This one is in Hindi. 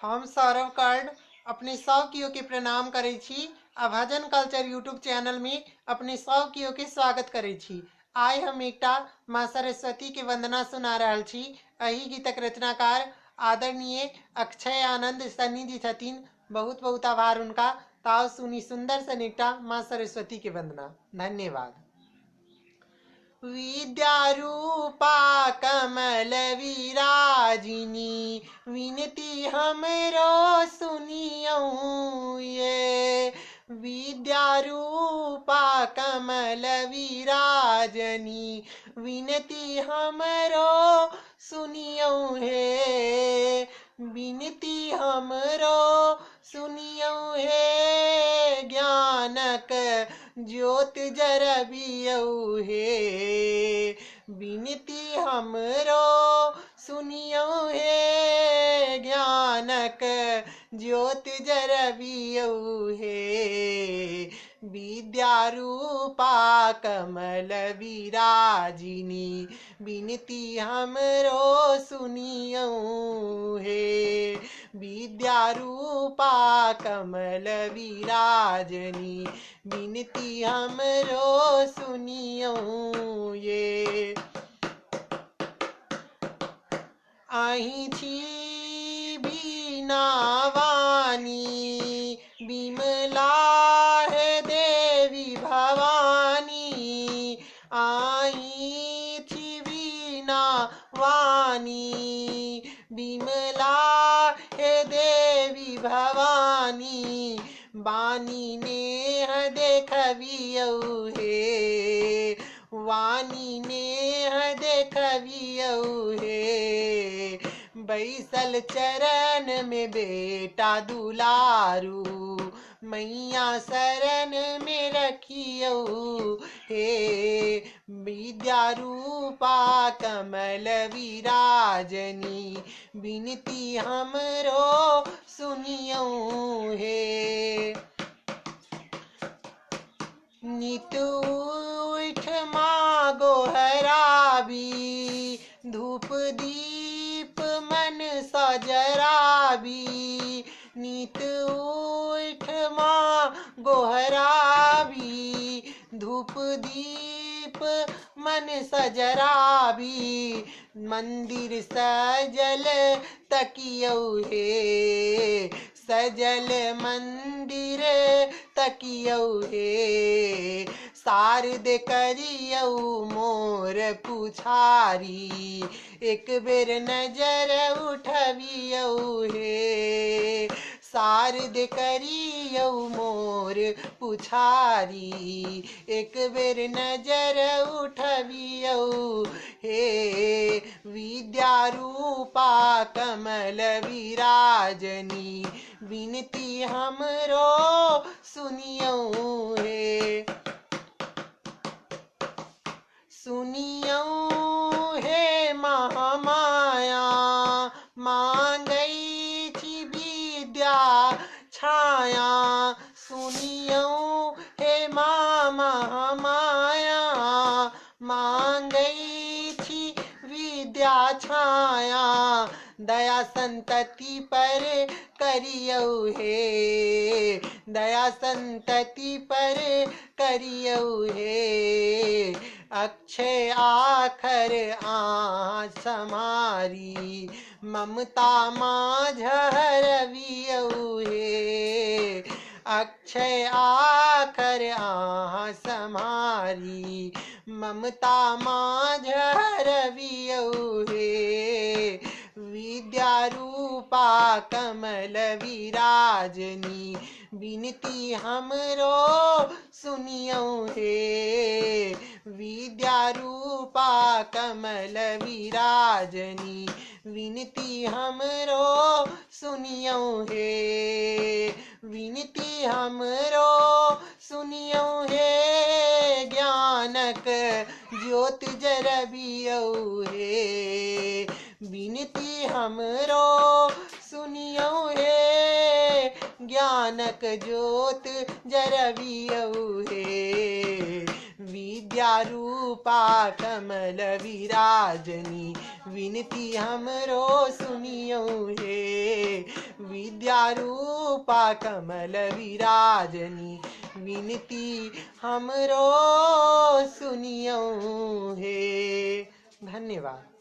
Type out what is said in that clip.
हम सौरभ कर्ण अपने सब कियो के प्रणाम करै छी आ भजन कल्चर यूट्यूब चैनल में अपने सब कियो के स्वागत करै छी। आइ हम एकटा माँ सरस्वती के वंदना सुना रहल छी। एही गीतक रचनाकार आदरणीय अक्षय आनंद सन्नी जी छथिन। बहुत बहुत आभार उनका। ताओ सुनी सुंदर सन एकटा माँ सरस्वती के वंदना। धन्यवाद। विद्यारूपा कमल विराजिनी विनती हमरो सुनियो ये। विद्यारूपा कमल विराजनी विनती हमरो सुनियो हे। विनती हमरो सुनियो हे। ज्ञानक ज्योत जरबियो हे। विनती हमरो सुनियो हे। ज्ञानक ज्योत जरबियो हे। विद्यारूपा कमल विराजिनी विनती हमरो सुनियो हे। विद्यारूपा कमल विराजनी विनती हमरो सुनियो ये। आही छी बीना वाणी विमला है देवी भवानी। आई छी बीना वाणी विमला है देवी भवानी। वाणी नेह देखबियो हे। वाणी नेह देखबियो हे। बैसल चरण में बेटा दुलारू मैया शरण में रखियो हे। विद्यारूपा कमल विराजनी विनती हमरो सुनियो हे। नित उठ माँ गोहराबी धूप दीप मन सजराबी। नित उठ माँ गोहराबी धूप दीप मन सजराबी। मंदिर सजल तकियो हे। सजल मंदिर तकियो हे। शारद करियो मोर पुछारी एक बेर नजर उठबियो हे। शारद करियो मोर पुछारी एक बेर नजर उठबियो हे। विद्यारूपा कमल विराजनी विनती हमरो सुनियो हे। सुनियो हे महामाया मांगई छी विद्या छाया। सुनियो हे माँ महामाया मांगई छी विद्या छाया। दया संतति पर करियो हे। दया संतति पर करियो हे। अक्षय आखर आँच समारी ममता माझ हरवियो हे। अक्षय आखर आँच समारी ममता माझ हरवियो हे। विद्यारूपा कमल विराजनी विनती हमरो सुनियो हे। विद्यारूपा कमल विराजनी विनती हमरो सुनियो हे। विनती हमरो सुनियो हे। ज्ञानक ज्योत जरबियो हे। विनती हमरो सुनियो हे। ज्ञानक ज्योत जरबियो हे। विद्यारूपा कमल विराजनी विनती हमरो सुनियो हे। विद्यारूपा कमल विराजनी, विनती हमरो सुनियो हे। धन्यवाद।